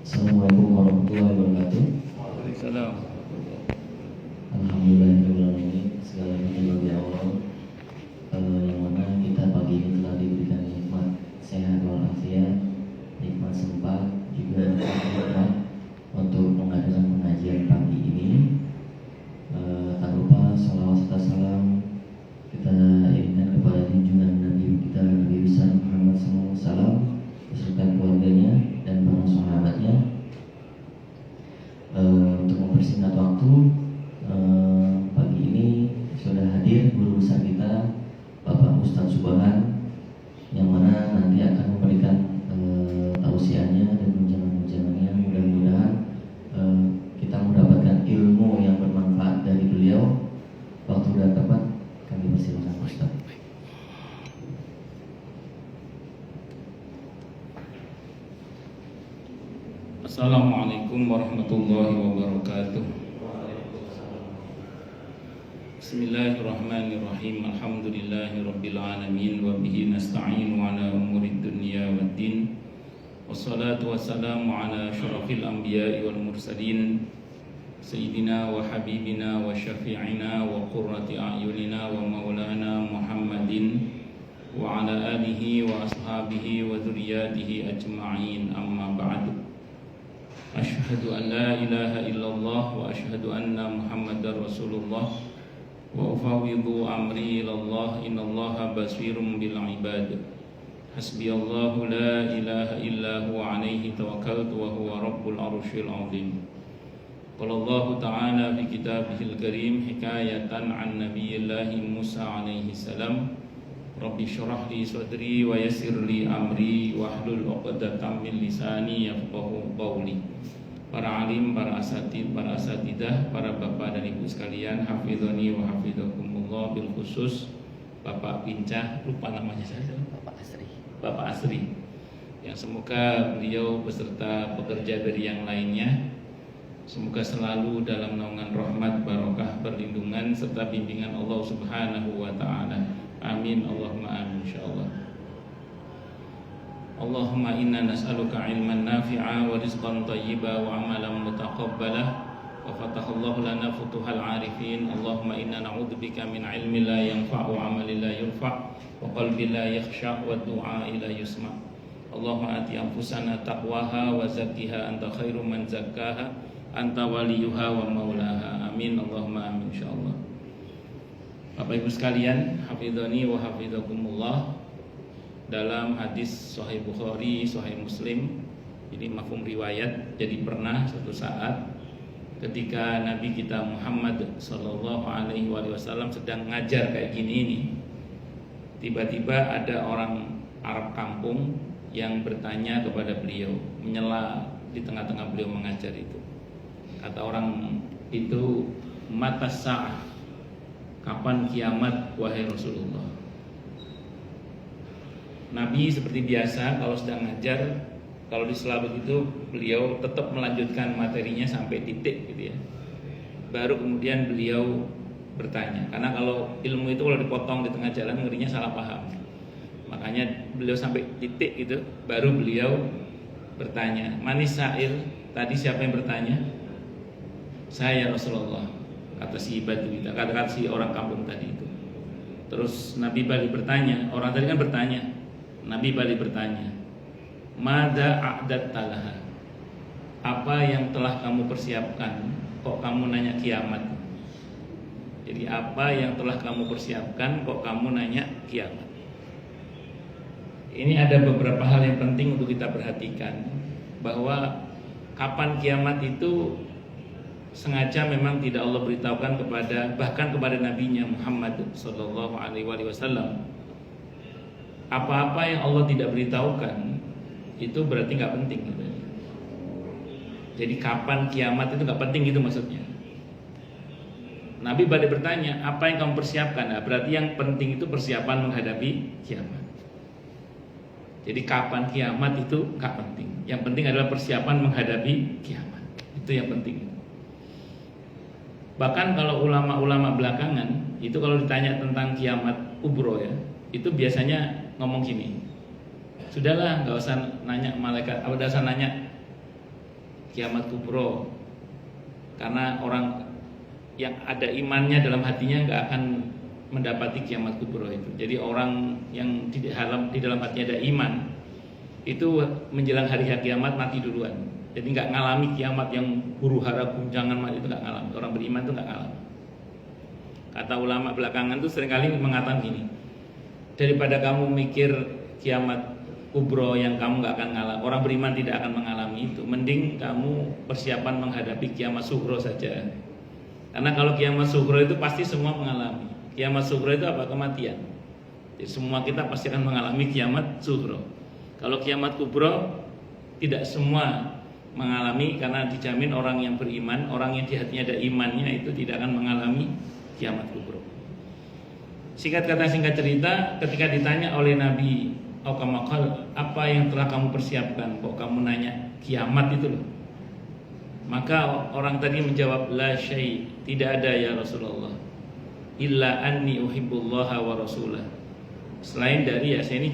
Assalamualaikum warahmatullahi wabarakatuh. Waalaikumsalam. Alhamdulillahirrahmanirrahim. Segala puji bagi Allah, yang mana kita pagi ini telah diberikan nikmat sehat walafiat, nikmat sempat, juga nikmat untuk mengadakan pengajian pagi ini. Tak lupa salawat serta salam kita inginkan kepada junjungan Nabi kita Nabi besar Muhammad SAW beserta keluarganya dan para sahabatnya. Untuk mempersingkat waktu, pagi ini sudah hadir guru besar kita Bapak Ustadz Subhan, yang mana nanti akan memberikan tausiahnya dan ujangan-ujangannya. Mudah-mudahan kita mendapatkan ilmu yang bermanfaat dari beliau. Waktu dan tempat kami persilakan Ustadz. Assalamualaikum warahmatullahi wabarakatuh. Bismillahirrahmanirrahim. Alhamdulillahirabbil alamin wa bihi nasta'inu ala umurid dunya waddin. Wassalatu wassalamu ala asyrafil anbiya'i wal mursalin sayyidina wa habibina wa syafi'ina wa qurrati a'yunina wa maulana Muhammadin wa ala alihi wa ashabihi wa dzurriyyatihi ajma'in. Amma ba'du. Asyhadu an la ilaha illallah wa asyhadu anna Muhammadar Rasulullah wa ufawwidhu amri ilallah innallaha basirun bil ibad. Hasbiyallahu la ilaha illa huwa alaihi tawakkaltu wa huwa rabbul arsyil azim. Qala Allah ta'ala fi kitabihil karim hikayatan an nabiyillahi Musa alaihi salam, Rabbi syrah li sadri wa yassir li amri wahlul 'uqdatam min lisani yafqahu qawli. Para alim, para asatid, para asatidah, para bapak dan ibu sekalian, hafizani wa hafizakumullah, bil khusus Bapak Pincah, lupa namanya saya, Bapak Asri, yang semoga beliau beserta pekerja dari yang lainnya semoga selalu dalam naungan rahmat, barokah, perlindungan serta bimbingan Allah Subhanahu wa taala. Amin Allahumma amin insyaallah. Allahumma inna nas'aluka ilman nafi'a wa rizqan thayyiba wa amalan mutaqabbala wa fatahallahu lana futuhal arifin. Allahumma inna na'udzubika min ilmin la yanfa'u wa amalin la yurfa' wa qalbin la yakhsha' wa du'a'i la yusma'. Allahumma ati anfusana taqwaha wa zakkiha anta khairu man zakkaha anta waliyuha wa maulaha. Amin Allahumma amin insyaallah. Bapak Ibu sekalian, hafizani wa hafizakumullah. Dalam hadis Sahih Bukhari, Sahih Muslim, ini mafhum riwayat. Jadi pernah suatu saat ketika Nabi kita Muhammad sallallahu alaihi wasallam sedang ngajar kayak gini ini, tiba-tiba ada orang Arab kampung yang bertanya kepada beliau, menyela di tengah-tengah beliau mengajar itu. Kata orang itu, mata sa'ah, kapan kiamat wahai Rasulullah? Nabi seperti biasa kalau sedang ngajar, kalau di sela begitu beliau tetap melanjutkan materinya sampai titik gitu ya. Baru kemudian beliau bertanya. Karena kalau ilmu itu kalau dipotong di tengah jalan ngerinya salah paham. Makanya beliau sampai titik gitu, baru beliau bertanya. Manis sa'il, tadi siapa yang bertanya? Saya Rasulullah, kata si Badui, kata si orang kampung tadi itu. Terus Nabi balik bertanya, orang tadi kan bertanya. Nabi balik bertanya, Mada a'dat talaha, apa yang telah kamu persiapkan? Kok kamu nanya kiamat? Jadi apa yang telah kamu persiapkan? Kok kamu nanya kiamat? Ini ada beberapa hal yang penting untuk kita perhatikan, bahwa kapan kiamat itu sengaja memang tidak Allah beritahukan kepada, bahkan kepada nabinya Muhammad sallallahu alaihi wasallam. Apa-apa yang Allah tidak beritahukan itu berarti nggak penting gitu. Jadi kapan kiamat itu nggak penting gitu maksudnya. Nabi balik bertanya, apa yang kamu persiapkan? Nah, berarti yang penting itu persiapan menghadapi kiamat. Jadi kapan kiamat itu nggak penting. Yang penting adalah persiapan menghadapi kiamat. Itu yang penting. Bahkan kalau ulama-ulama belakangan itu kalau ditanya tentang kiamat kubro ya, itu biasanya ngomong gini, sudahlah nggak usah nanya malaikat, nggak usah nanya kiamat kubro. Karena orang yang ada imannya dalam hatinya nggak akan mendapati kiamat kubro itu. Jadi orang yang di dalam hatinya ada iman itu menjelang hari kiamat mati duluan. Jadi nggak ngalami kiamat yang huru hara guncangan mati, itu nggak ngalami. Orang beriman itu nggak ngalami. Kata ulama belakangan tuh seringkali mengatakan gini, daripada kamu mikir kiamat kubro yang kamu nggak akan ngalami, orang beriman tidak akan mengalami itu, mending kamu persiapan menghadapi kiamat sughro saja. Karena kalau kiamat sughro itu pasti semua mengalami. Kiamat sughro itu apa? Kematian. Jadi semua kita pasti akan mengalami kiamat sughro. Kalau kiamat kubro tidak semua mengalami, karena dijamin orang yang beriman, orang yang di hatinya ada imannya itu tidak akan mengalami kiamat kubro. Singkat kata singkat cerita, ketika ditanya oleh Nabi Aukamakal, apa yang telah kamu persiapkan? Kok kamu nanya kiamat itu loh? Maka orang tadi menjawab, la syai', tidak ada ya Rasulullah, illa anni uhibbullaha wa rasulah. Selain dari saya ini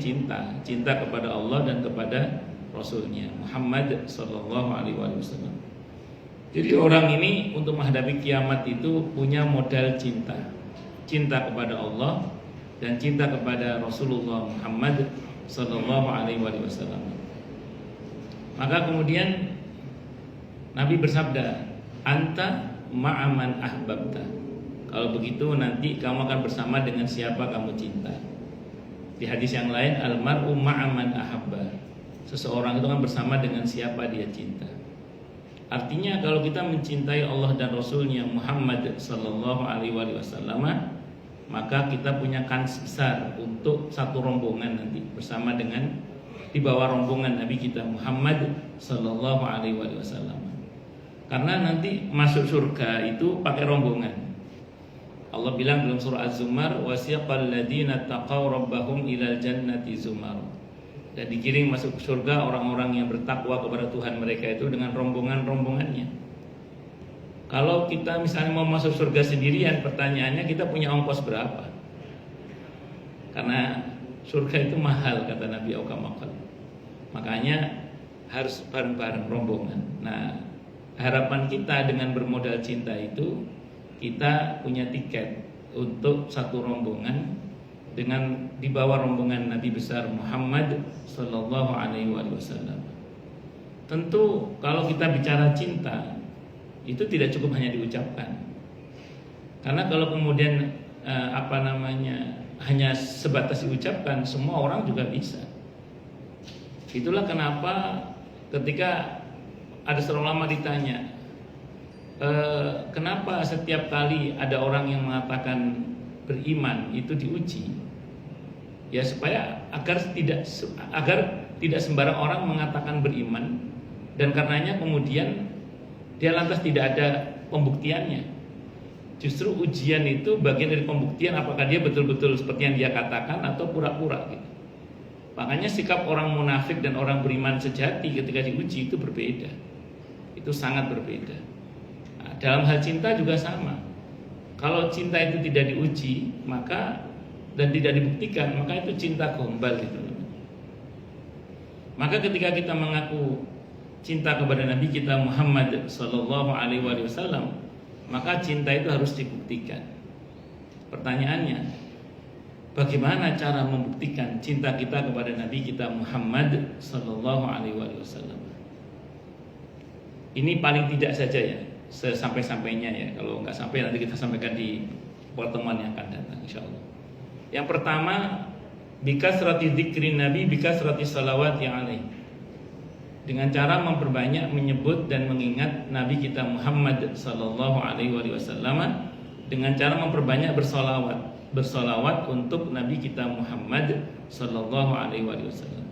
cinta kepada Allah dan kepada Rasulnya Muhammad sallallahu alaihi wasallam. Jadi orang ini untuk menghadapi kiamat itu punya modal cinta kepada Allah dan cinta kepada Rasulullah Muhammad sallallahu alaihi wasallam. Maka kemudian Nabi bersabda, anta ma'aman ahbabta. Kalau begitu nanti kamu akan bersama dengan siapa kamu cinta. Di hadis yang lain, almar'u ma'aman ahabba. Seseorang itu kan bersama dengan siapa dia cinta. Artinya kalau kita mencintai Allah dan Rasulnya Muhammad sallallahu alaihi wasallam, maka kita punya kans besar untuk satu rombongan nanti bersama dengan di bawah rombongan Nabi kita Muhammad sallallahu alaihi wasallam. Karena nanti masuk surga itu pakai rombongan. Allah bilang dalam surah Az-Zumar, wasiqal ladzina taqaw rabbahum ilal jannati zumar. Dan digiring masuk surga orang-orang yang bertakwa kepada Tuhan mereka itu dengan rombongan-rombongannya. Kalau kita misalnya mau masuk surga sendirian, pertanyaannya kita punya ongkos berapa? Karena surga itu mahal kata Nabi Aukamakal. Makanya harus bareng-bareng rombongan. Nah, harapan kita dengan bermodal cinta itu, kita punya tiket untuk satu rombongan dengan di bawah rombongan Nabi besar Muhammad sallallahu alaihi wasallam. Tentu kalau kita bicara cinta itu tidak cukup hanya diucapkan. Karena kalau kemudian hanya sebatas diucapkan, semua orang juga bisa. Itulah kenapa ketika ada seorang ulama ditanya, kenapa setiap kali ada orang yang mengatakan beriman itu diuji? Ya supaya agar tidak sembarang orang mengatakan beriman, dan karenanya kemudian dia lantas tidak ada pembuktiannya. Justru ujian itu bagian dari pembuktian apakah dia betul-betul seperti yang dia katakan atau pura-pura gitu. Makanya sikap orang munafik dan orang beriman sejati ketika diuji itu berbeda. Itu sangat berbeda. Nah, dalam hal cinta juga sama. Kalau cinta itu tidak diuji, maka dan tidak dibuktikan, maka itu cinta gombal gitu. Maka ketika kita mengaku cinta kepada Nabi kita Muhammad sallallahu alaihi wasallam, maka cinta itu harus dibuktikan. Pertanyaannya, bagaimana cara membuktikan cinta kita kepada Nabi kita Muhammad sallallahu alaihi wasallam? Ini paling tidak saja ya, sesampai-sampainya ya. Kalau nggak sampai nanti kita sampaikan di pertemuan yang akan datang insyaallah. Yang pertama, bikasrati dzikrin Nabi, bikasrati salawati alaihi. Dengan cara memperbanyak menyebut dan mengingat Nabi kita Muhammad sallallahu alaihi wasallam, dengan cara memperbanyak bersolawat untuk Nabi kita Muhammad sallallahu alaihi wasallam.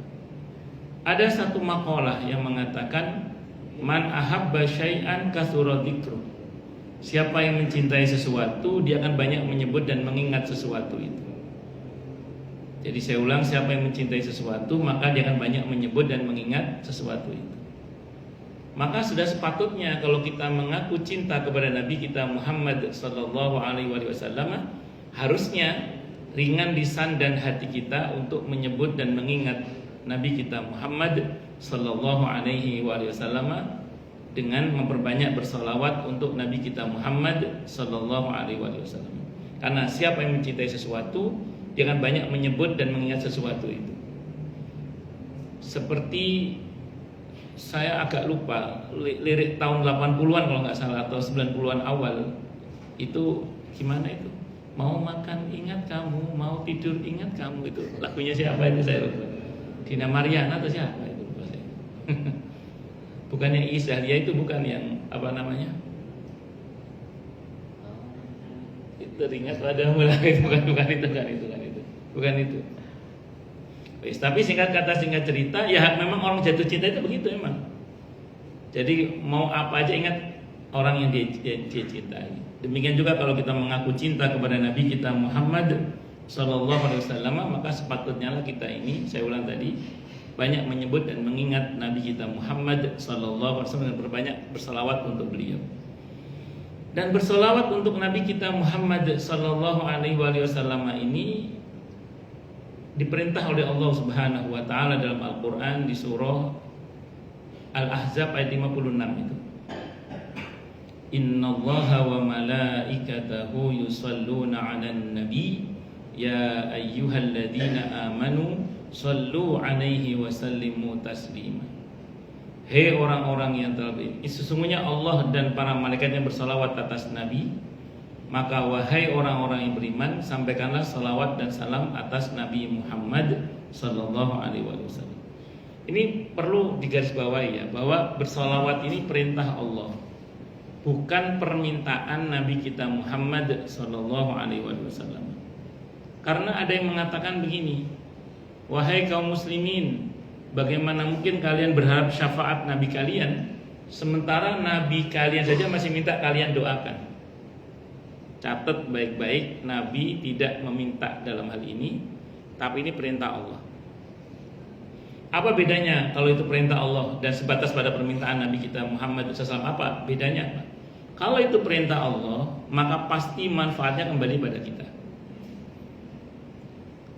Ada satu maqalah yang mengatakan, man ahabba syai'an kasura dzikru. Siapa yang mencintai sesuatu, dia akan banyak menyebut dan mengingat sesuatu itu. Jadi saya ulang, siapa yang mencintai sesuatu, maka dia akan banyak menyebut dan mengingat sesuatu itu. Maka sudah sepatutnya kalau kita mengaku cinta kepada Nabi kita Muhammad sallallahu alaihi wasallam, harusnya ringan lisan dan hati kita untuk menyebut dan mengingat Nabi kita Muhammad sallallahu alaihi wasallam dengan memperbanyak bersolawat untuk Nabi kita Muhammad Sallallahu Alaihi Wasallam. Karena siapa yang mencintai sesuatu, dia akan banyak menyebut dan mengingat sesuatu itu. Seperti saya agak lupa lirik tahun 80-an kalau nggak salah atau 90-an awal itu gimana itu? Mau makan ingat kamu, mau tidur ingat kamu, itu lagunya siapa itu saya lupa. Dina Mariana atau siapa itu lupa saya. Bukan yang Iis Dahlia itu, bukan yang apa namanya? Itu teringat padamu lah, itu bukan itu. Tapi singkat kata singkat cerita, ya memang orang jatuh cinta itu begitu memang. Jadi mau apa aja ingat orang yang dia cintai. Demikian juga kalau kita mengaku cinta kepada Nabi kita Muhammad Sallallahu Alaihi Wasallam, maka sepatutnya lah kita ini, saya ulang tadi, banyak menyebut dan mengingat Nabi kita Muhammad Sallallahu Alaihi Wasallam dan berbanyak bersalawat untuk beliau. Dan bersalawat untuk Nabi kita Muhammad Sallallahu Alaihi Wasallam ini diperintah oleh Allah Subhanahu Wa Taala dalam Al-Quran di surah Al-Ahzab ayat 56 itu. Innallaha wa malaikatahu yusalluna 'alan nabi ya ayyuhalladzina amanu sallu 'alaihi wa sallimu taslima. Hei orang-orang yang telah beriman, sesungguhnya Allah dan para malaikat yang bersalawat atas Nabi, maka wahai orang-orang yang beriman, sampaikanlah salawat dan salam atas Nabi Muhammad sallallahu alaihi wasallam. Ini perlu digarisbawahi ya, bahwa bersalawat ini perintah Allah, bukan permintaan Nabi kita Muhammad sallallahu alaihi wasallam. Karena ada yang mengatakan begini, wahai kaum muslimin, bagaimana mungkin kalian berharap syafaat Nabi kalian, sementara Nabi kalian saja masih minta kalian doakan. Catat baik-baik, Nabi tidak meminta dalam hal ini, tapi ini perintah Allah. Apa bedanya kalau itu perintah Allah dan sebatas pada permintaan Nabi kita Muhammad SAW? Apa bedanya? Kalau itu perintah Allah, maka pasti manfaatnya kembali pada kita.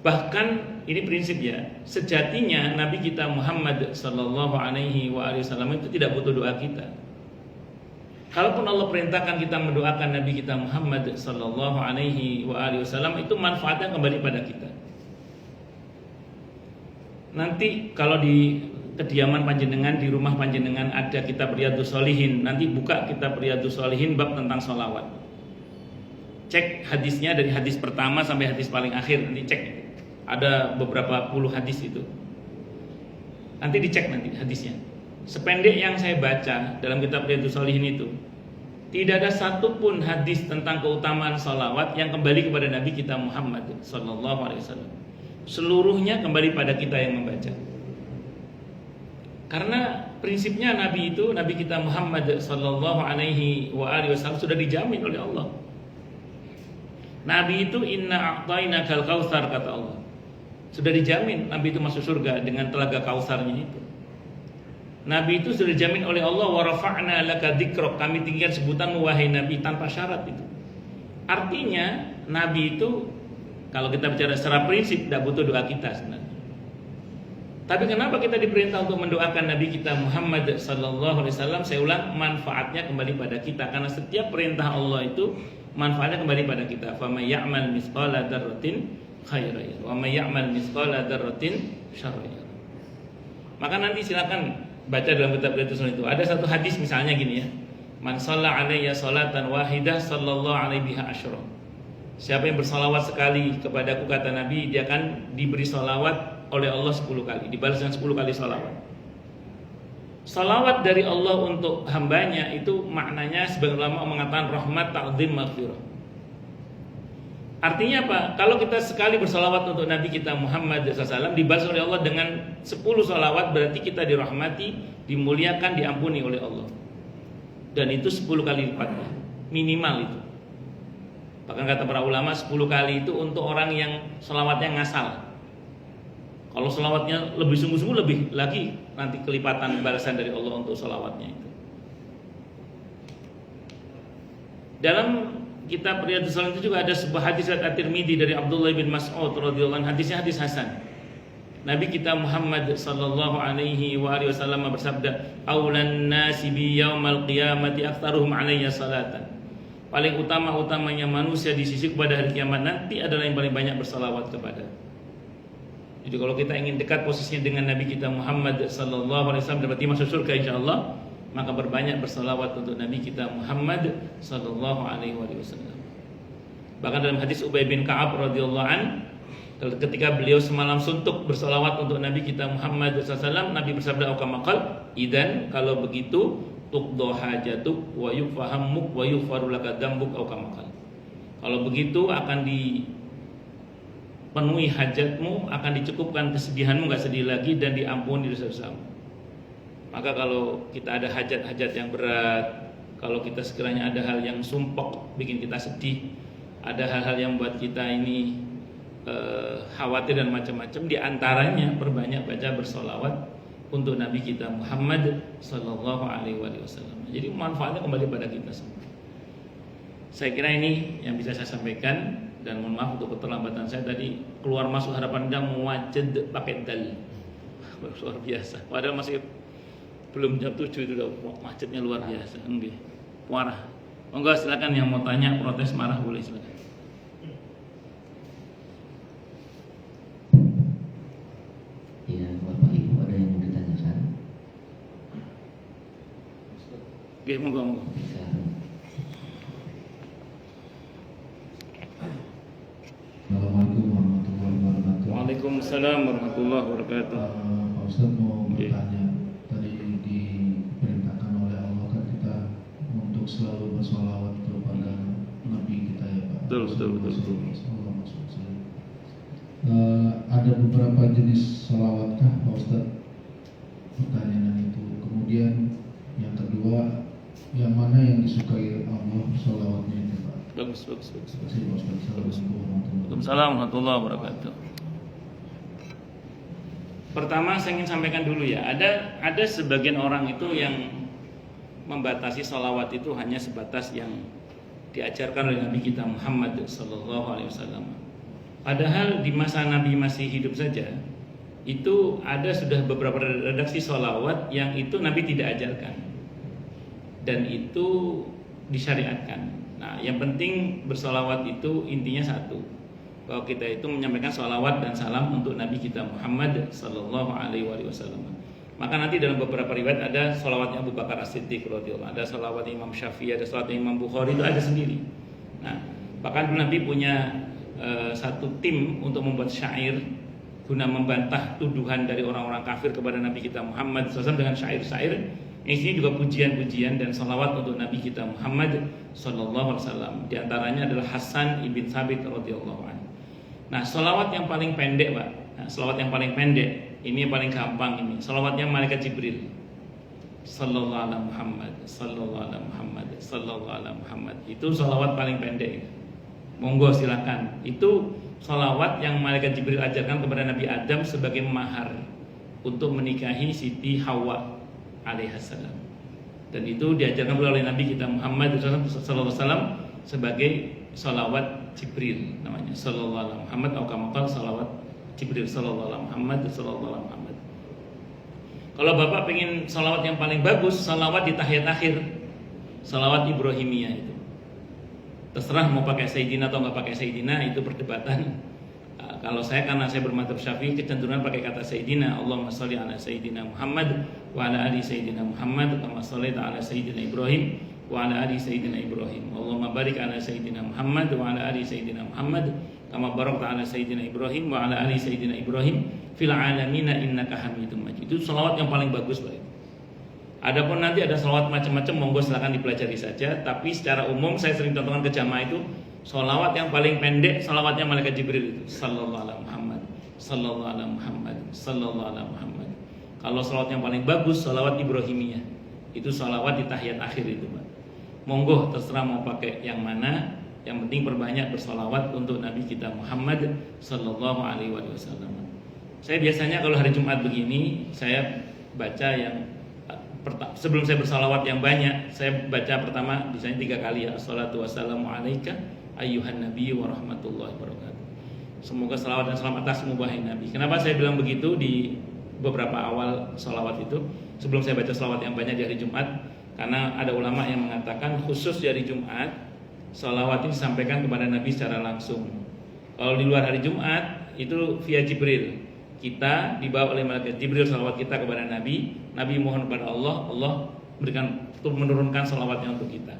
Bahkan ini prinsip ya, sejatinya Nabi kita Muhammad Sallallahu Alaihi Wasallam itu tidak butuh doa kita. Kalaupun Allah perintahkan kita mendoakan Nabi kita Muhammad Sallallahu Alaihi Wasallam, itu manfaatnya kembali pada kita. Nanti kalau di kediaman panjenengan, di rumah panjenengan ada kitab Riyadhus Shalihin, nanti buka kitab Riyadhus Shalihin bab tentang sholawat. Cek hadisnya dari hadis pertama sampai hadis paling akhir, nanti cek. Ada beberapa puluh hadis itu. Nanti dicek nanti hadisnya. Sependek yang saya baca dalam kitab Riyadhus Shalihin itu, tidak ada satupun hadis tentang keutamaan sholawat yang kembali kepada Nabi kita Muhammad Sallallahu Alaihi Wasallam. Seluruhnya kembali pada kita yang membaca. Karena prinsipnya Nabi itu, Nabi kita Muhammad Sallallahu Alaihi Wasallam sudah dijamin oleh Allah. Nabi itu inna a'tainakal kautsar, kata Allah. Sudah dijamin Nabi itu masuk surga dengan telaga kausarnya itu. Nabi itu sudah dijamin oleh Allah, wa rafa'na laka dzikrak, kami tinggikan sebutanmu wahai Nabi, tanpa syarat itu. Artinya Nabi itu, kalau kita bicara secara prinsip, tidak butuh doa kita sebenarnya. Tapi kenapa kita diperintah untuk mendoakan Nabi kita Muhammad Sallallahu Alaihi Wasallam? Saya ulang, manfaatnya kembali pada kita. Karena setiap perintah Allah itu manfaatnya kembali pada kita. Faman ya'mal mithqala dzarratin khairan yara, wa may ya'mal mithqala dzarratin syarran yara. Maka nanti silakan baca dalam kitab Riyadhus itu. Ada satu hadis misalnya gini ya. Man shalla alayya salatan wahidah sallallahu alaihi biha asyra. Siapa yang bersalawat sekali kepadaku, kata Nabi, dia akan diberi salawat oleh Allah 10 kali, dibalas dengan 10 kali salawat. Salawat dari Allah untuk hambanya itu maknanya sebagian ulama mengatakan rahmat, ta'zim, maghfirah. Artinya apa? Kalau kita sekali bersalawat untuk Nabi kita Muhammad SAW, dibalas oleh Allah dengan 10 salawat, berarti kita dirahmati, dimuliakan, diampuni oleh Allah. Dan itu 10 kali lipatnya, minimal itu. Bahkan kata para ulama 10 kali itu untuk orang yang salawatnya ngasal. Kalau salawatnya lebih sungguh-sungguh, lebih lagi nanti kelipatan balasan dari Allah untuk salawatnya itu. Dalam kitab Riyadhus Shalihin itu juga ada sebuah hadis riwayat At-Tirmidzi dari Abdullah bin Mas'ud radhiyallahu anhu, hadisnya hadis hasan. Nabi kita Muhammad sallallahu alaihi wasallam bersabda, "Aulan nasi bi yaumal qiyamati aktsaruhum alayya salatan." Paling utama-utamanya manusia di sisi pada hari kiamat nanti adalah yang paling banyak bersalawat kepada. Jadi kalau kita ingin dekat posisinya dengan Nabi kita Muhammad sallallahu alaihi wasallam berarti masuk surga insyaallah, maka berbanyak bersalawat untuk Nabi kita Muhammad sallallahu alaihi wasallam. Bahkan dalam hadis Ubay bin Ka'ab radhiyallahu an, ketika beliau semalam suntuk bersalawat untuk Nabi kita Muhammad SAW, Nabi bersabda aukamakal, idan kalau begitu tuqdo hajatuk wa yufahammuk wa yufaru laka dambuk aukamakal. Kalau begitu akan dipenuhi hajatmu, akan dicukupkan kesedihanmu, gak sedih lagi, dan diampuni dosa-dosamu. Maka kalau kita ada hajat-hajat yang berat, kalau kita sekiranya ada hal yang sumpek bikin kita sedih, ada hal-hal yang buat kita ini khawatir dan macam-macam, diantaranya perbanyak baca bersolawat untuk Nabi kita Muhammad sallallahu alaihi wasallam. Jadi manfaatnya kembali pada kita semua. Saya kira ini yang bisa saya sampaikan, dan mohon maaf untuk keterlambatan saya tadi. Keluar masuk Harapan Indah muwajjad pakai dal, luar biasa. Padahal masih belum jam 7 itu udah macetnya luar biasa. Nggih, parah. Monggo silakan yang mau tanya, protes, marah boleh silakan. Ya, Bapak Ibu ada yang mau ditanyakan? Oke, monggo. Bisa. Assalamualaikum warahmatullahi wabarakatuh. Waalaikumsalam warahmatullahi wabarakatuh. Pak Ustadz mau bertanya, tadi diperintahkan oleh Allah kan kita untuk selalu bersolawat kepada Nabi kita ya Pak. Betul. Ada beberapa jenis solawatkah Pak Ustadz? Pertanyaan itu. Kemudian yang kedua, yang mana yang disukai Allah solawatnya itu Pak? Bagus. Terima kasih Pak Ustadz. Assalamualaikum Warahmatullahi wabarakatuh. Pertama saya ingin sampaikan dulu ya, ada sebagian orang itu yang membatasi sholawat itu hanya sebatas yang diajarkan oleh Nabi kita Muhammad sallallahu alaihi wasallam. Padahal di masa Nabi masih hidup saja itu ada sudah beberapa redaksi sholawat yang itu Nabi tidak ajarkan dan itu disyariatkan. Nah, yang penting bersolawat itu intinya satu, bahwa kita itu menyampaikan sholawat dan salam untuk Nabi kita Muhammad sallallahu alaihi wasallam. Maka nanti dalam beberapa riwayat ada sholawatnya Abu Bakar As-Siddiq radhiyallahu, ada sholawat Imam Syafi'i, ada sholawat Imam Bukhari, itu ada sendiri. Nah, bahkan Nabi punya satu tim untuk membuat syair guna membantah tuduhan dari orang-orang kafir kepada Nabi kita Muhammad SAW dengan syair-syair. Ini juga pujian-pujian dan salawat untuk Nabi kita Muhammad sallallahu alaihi wasallam. Di antaranya adalah Hasan ibn Thabit radhiyallahu anhu. Nah, salawat yang paling pendek, Pak. Nah, salawat yang paling pendek, ini yang paling gampang ini. Salawatnya malaikat Jibril. Sallallahu alaihi Muhammad, sallallahu alaihi Muhammad, sallallahu alaihi Muhammad. Itu salawat paling pendek. Monggo silakan. Itu salawat yang malaikat Jibril ajarkan kepada Nabi Adam sebagai mahar untuk menikahi Siti Hawa alaihissalam. Dan itu diajarkan oleh Nabi kita Muhammad sallallahu alaihi wasallam sebagai salawat Jibril namanya. Sallallahu alaihi Muhammad atau kamakal salawat Jibril sallallahu alaihi Muhammad sallallahu alaihi Muhammad. Kalau Bapak pengen salawat yang paling bagus, salawat di tahiyat akhir, salawat Ibrahimiyah itu. Terserah mau pakai Sayyidina atau nggak pakai Sayyidina, itu perdebatan. Kalau saya, karena saya bermadzhab Syafi'i, kecenderungan pakai kata Sayyidina. Allahumma sholli ala Sayyidina Muhammad wa ala ali Sayyidina Muhammad kama shallaita ala Sayyidina Ibrahim wa ala ali Sayyidina Ibrahim. Allahumma barik ala Sayyidina Muhammad wa ala ali Sayyidina Muhammad kama barakta ala Sayyidina Ibrahim wa ala ali Sayyidina Ibrahim fil alamin innaka Hamidum Majid. Itu selawat yang paling bagus, Pak. Adapun nanti ada sholawat macam-macam, monggo silakan dipelajari saja. Tapi secara umum saya sering contohkan ke jamaah itu, sholawat yang paling pendek, sholawatnya malaikat Jibril itu, sallallahu alaihi Muhammad, sallallahu alaihi Muhammad, sallallahu alaihi Muhammad. Kalau sholawat yang paling bagus, sholawat Ibrahimiyah, itu sholawat di tahiyat akhir itu, Pak. Monggo terserah mau pakai yang mana, yang penting perbanyak bersolawat untuk Nabi kita Muhammad sallallahu alaihi wasallam. Saya biasanya kalau hari Jumat begini, saya baca yang sebelum saya bersalawat yang banyak, saya baca pertama misalnya 3 kali ya, assalatu wassalamu alaika ayyuhan nabi wa rahmatullahi wabarakatuh. Semoga salawat dan salam atas wahai Nabi. Kenapa saya bilang begitu di beberapa awal salawat itu, sebelum saya baca salawat yang banyak di hari Jumat? Karena ada ulama yang mengatakan khusus di hari Jumat salawat ini disampaikan kepada Nabi secara langsung. Kalau di luar hari Jumat itu via Jibril, kita dibawa oleh malaikat Jibril salawat kita kepada Nabi, Nabi mohon kepada Allah, Allah menurunkan salawatnya untuk kita.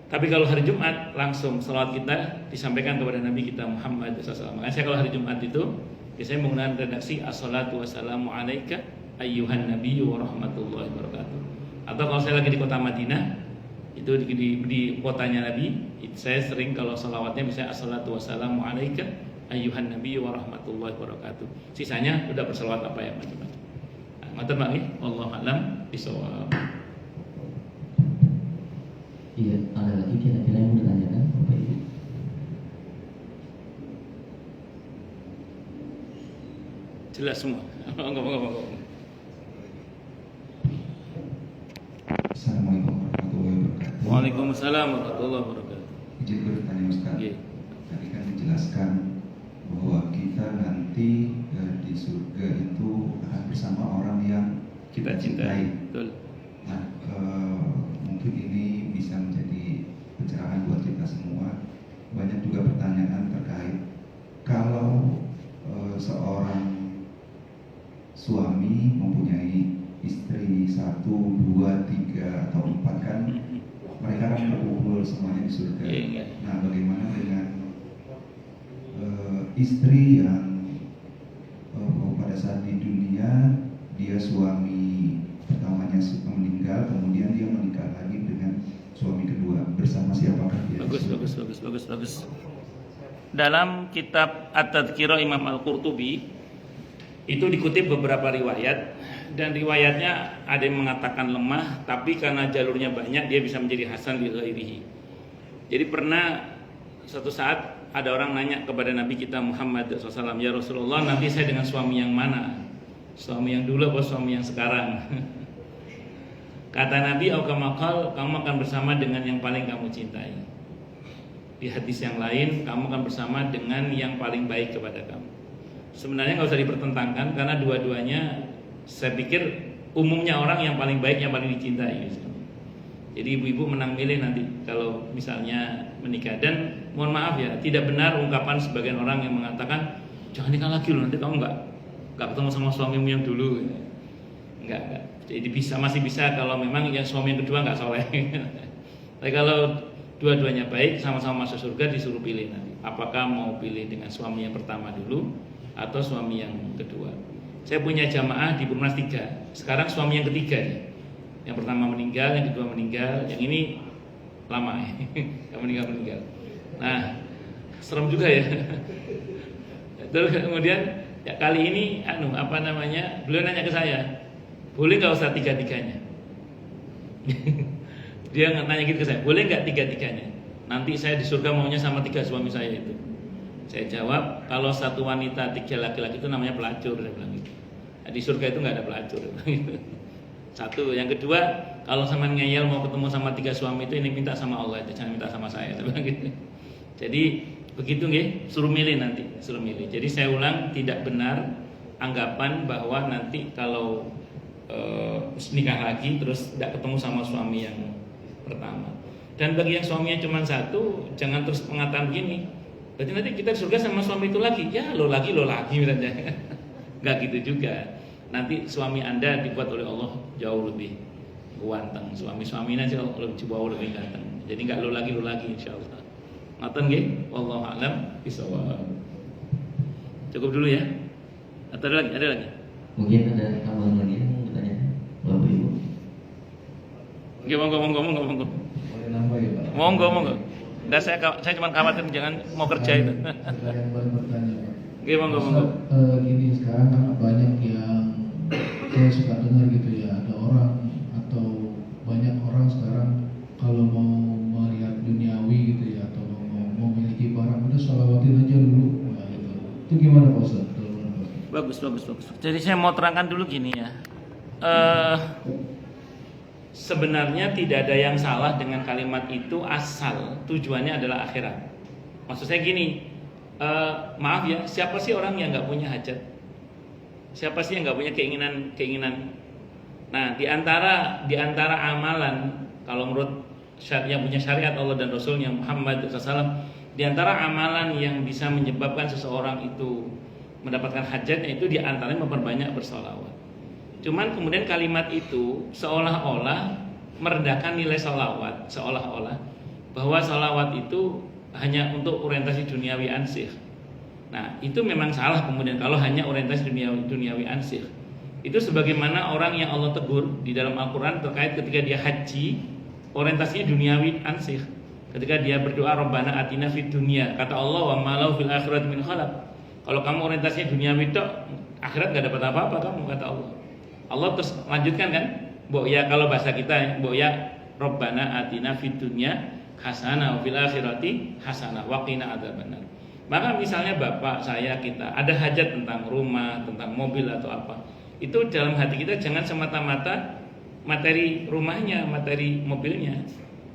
Tapi kalau hari Jumat langsung salawat kita disampaikan kepada Nabi kita Muhammad SAW. Makanya saya kalau hari Jumat itu biasanya menggunakan redaksi assalatu wassalamu alaika ayyuhan nabiyyu wa rahmatullahi wabarakatuh. Atau kalau saya lagi di kota Madinah, itu di kotanya Nabi, saya sering kalau salawatnya misalnya assalatu wassalamu alaika ayyuhan nabiyyu wa rahmatullahi wabarakatuh. Sisanya udah bersalawat apa ya macam-macam. Nah, ngoten Pak nggih, wallahu alam bisawab. Iya, ada lagi kira-kira yang mau ditanyakan Bapak Ibu? Jelas semua. Ngomong. Assalamualaikum warahmatullahi wabarakatuh. Waalaikumsalam warahmatullahi wabarakatuh. Izin bertanya Ustaz. Oke. Tadi kan dijelaskan bahwa kita nanti di surga itu akan bersama orang yang Kita cintai. Betul. Nah, mungkin ini bisa menjadi pencerahan buat kita semua. Banyak juga pertanyaan terkait kalau seorang suami mempunyai istri 1, 2, 3 atau 4 kan mereka kan berkumpul semuanya di surga. Iya. Nah, bagaimana dengan istri yang pada saat di dunia dia suami pertamanya meninggal, kemudian dia menikah lagi dengan suami kedua, bersama siapakah dia? Bagus. Dalam kitab At-Tadhkirah Imam Al-Qurtubi itu dikutip beberapa riwayat, dan riwayatnya ada yang mengatakan lemah, tapi karena jalurnya banyak dia bisa menjadi hasan li ghairihi. Jadi pernah suatu saat ada orang nanya kepada Nabi kita Muhammad SAW, ya Rasulullah, nanti saya dengan suami yang mana? Suami yang dulu atau suami yang sekarang? Kata Nabi, kamu akan bersama dengan yang paling kamu cintai. Di hadis yang lain, kamu akan bersama dengan yang paling baik kepada kamu. Sebenarnya nggak usah dipertentangkan, karena dua-duanya saya pikir umumnya orang yang paling baik, yang paling dicintai. Jadi ibu-ibu menang milih nanti kalau misalnya menikah. Dan mohon maaf ya, tidak benar ungkapan sebagian orang yang mengatakan jangan nikah lagi loh, nanti kamu nggak ketemu sama suamimu yang dulu. Enggak. Jadi masih bisa kalau memang yang suami yang kedua nggak soleh. Tapi kalau dua-duanya baik, sama-sama masuk surga, disuruh pilih nanti. Apakah mau pilih dengan suami yang pertama dulu atau suami yang kedua? Saya punya jamaah di Purnas 3. Sekarang suami yang ketiga nih. Yang pertama meninggal, yang kedua meninggal, yang ini lama ya. Yang meninggal. Nah, serem juga ya. Terus kemudian ya kali ini beliau nanya ke saya, boleh nggak usah tiga-tiganya? Dia nanya gitu ke saya, boleh nggak tiga-tiganya? Nanti saya di surga maunya sama 3 suami saya itu. Saya jawab, kalau satu wanita 3 laki-laki itu namanya pelacur, saya bilang gitu. Nah, di surga itu nggak ada pelacur. Satu, yang kedua, kalau sama ngeyel mau ketemu sama 3 suami itu, ini minta sama Allah, jangan minta sama saya, saya bilang gitu. Jadi begitu nggih, suruh milih nanti, suruh milih. Jadi saya ulang, tidak benar anggapan bahwa nanti kalau nikah lagi terus tidak ketemu sama suami yang pertama. Dan bagi yang suaminya cuma 1, jangan terus mengatakan begini, berarti nanti kita di surga sama suami itu lagi. Ya lo lagi misalnya. Enggak gitu juga. Nanti suami Anda dibuat oleh Allah jauh lebih ganteng. Suami-suaminya jauh lebih ganteng. Jadi enggak lo lagi insyaallah. Ngoten nggih, wallahu a'lam bishawab. Cukup dulu ya. Atau ada lagi? Mungkin ada tambahan lagi yang mau bertanya Bapak Ibu? Nggih, monggo. Boleh nambah ya Pak? Monggo. Dan saya cuma khawatir jangan mau kerja itu. Ada yang boleh bertanya Pak? Nggih, monggo. Gini, sekarang kan banyak yang saya suka dengar gitu ya, ada orang atau banyak orang sekarang kalau mau melihat duniawi gitu ya, atau mau memiliki barang, udah sholawatin aja dulu. Nah, gitu. Itu gimana Pak Ustaz? Bagus. Jadi saya mau terangkan dulu gini ya. Sebenarnya tidak ada yang salah dengan kalimat itu asal tujuannya adalah akhirat. Maksud saya gini, Maaf ya, siapa sih orang yang nggak punya hajat? Siapa sih yang nggak punya keinginan? Nah, di antara amalan, kalau menurut yang punya syariat Allah dan Rasulnya Muhammad SAW, di antara amalan yang bisa menyebabkan seseorang itu mendapatkan hajatnya itu di antaranya memperbanyak bersolawat. Cuman kemudian kalimat itu seolah-olah merendahkan nilai solawat, seolah-olah bahwa solawat itu hanya untuk orientasi duniawi ansih. Nah, itu memang salah kemudian kalau hanya orientasi duniawi ansih. Itu sebagaimana orang yang Allah tegur di dalam Al-Quran terkait ketika dia haji, orientasinya duniawi ansih. Ketika dia berdoa Rabbana atina fid dunya, kata Allah wa malau fil akhirat min khalaq. Kalau kamu orientasinya duniawi tok, akhirat gak dapat apa-apa kamu, kata Allah. Allah terus lanjutkan kan, Mbok ya kalau bahasa kita, Mbok ya Rabbana atina fid dunya hasanah wa fil akhirati hasanah wa qina adzabannar. Maka misalnya bapak saya kita ada hajat tentang rumah, tentang mobil atau apa, itu dalam hati kita jangan semata-mata materi rumahnya, materi mobilnya.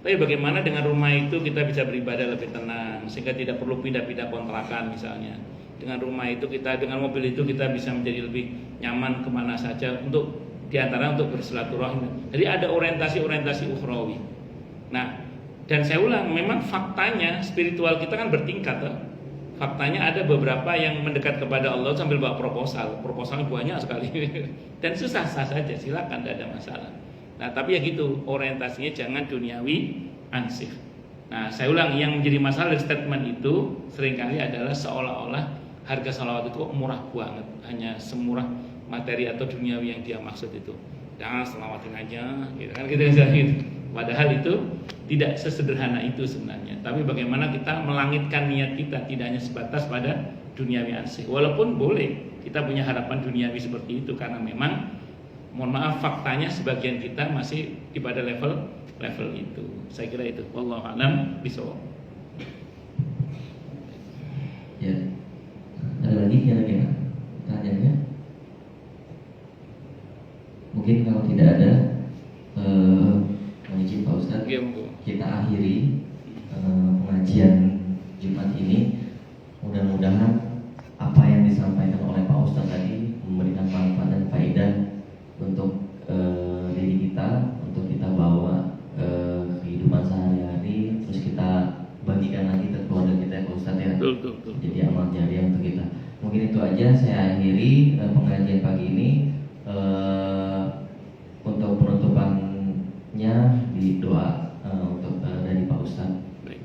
Tapi bagaimana dengan rumah itu kita bisa beribadah lebih tenang sehingga tidak perlu pindah-pindah kontrakan misalnya. Dengan rumah itu kita, dengan mobil itu kita bisa menjadi lebih nyaman kemana saja untuk diantara untuk bersilaturahmi. Jadi ada orientasi ukhrawi. Nah, dan saya ulang, memang faktanya spiritual kita kan bertingkat. Faktanya ada beberapa yang mendekat kepada Allah sambil bawa proposalnya banyak sekali. Dan susah-susah saja, silakan, tidak ada masalah. Nah, tapi ya gitu, orientasinya jangan duniawi ansih. Nah, saya ulang, yang menjadi masalah dari statement itu seringkali adalah seolah-olah harga salawat itu kok murah banget, hanya semurah materi atau duniawi yang dia maksud itu. Jangan selawatin aja, gitu kan, gitu. Padahal itu tidak sesederhana itu sebenarnya. Tapi bagaimana kita melangitkan niat kita, tidak hanya sebatas pada duniawi ansih. Walaupun boleh kita punya harapan duniawi seperti itu, karena memang mohon maaf faktanya sebagian kita masih di pada level itu. Saya kira itu. Wallahu a'lam bishawab. Ya. Ada lagi kira-kira pertanyaannya? Mungkin kalau tidak ada, izin Pak Ustadz, kita akhiri pengajian Jumat ini. Mudah-mudahan apa yang disampaikan oleh Pak Ustadz tadi memberikan manfaat dan faedah untuk diri kita, untuk kita bawa kehidupan sehari-hari, terus kita bagikan lagi ke keluarga kita ya Pak Ustadz ya. Betul. Jadi amal jariah untuk kita. Mungkin itu aja saya akhiri pengajian pagi ini. Untuk penutupannya di doa untuk dari Pak Ustadz. Baik.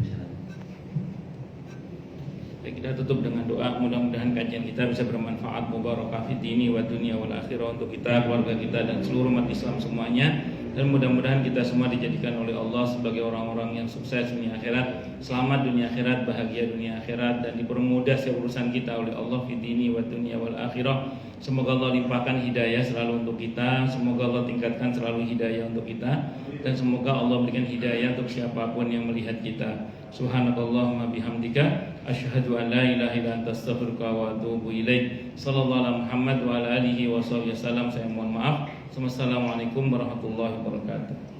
Kita tutup dengan doa. Mudah-mudahan kajian kita bisa bermanfaat, mubarakah fid dini wa dunya wal akhirah, untuk kita, keluarga kita, dan seluruh umat Islam semuanya. Dan mudah-mudahan kita semua dijadikan oleh Allah sebagai orang-orang yang sukses dunia akhirat, selamat dunia akhirat, bahagia dunia akhirat, dan dipermudah setiap urusan kita oleh Allah fid dini wa dunya wal akhirah. Semoga Allah limpahkan hidayah selalu untuk kita, semoga Allah tingkatkan selalu hidayah untuk kita, dan semoga Allah berikan hidayah untuk siapapun yang melihat kita. Subhanakallahumma bihamdika asyhadu an la ilaha illa anta astaghfiruka wa atubu ilaik. Sallallahu alaihi Muhammad wa ala alihi wa sahbihi wasallam. Saya mohon maaf. Wassalamualaikum warahmatullahi wabarakatuh.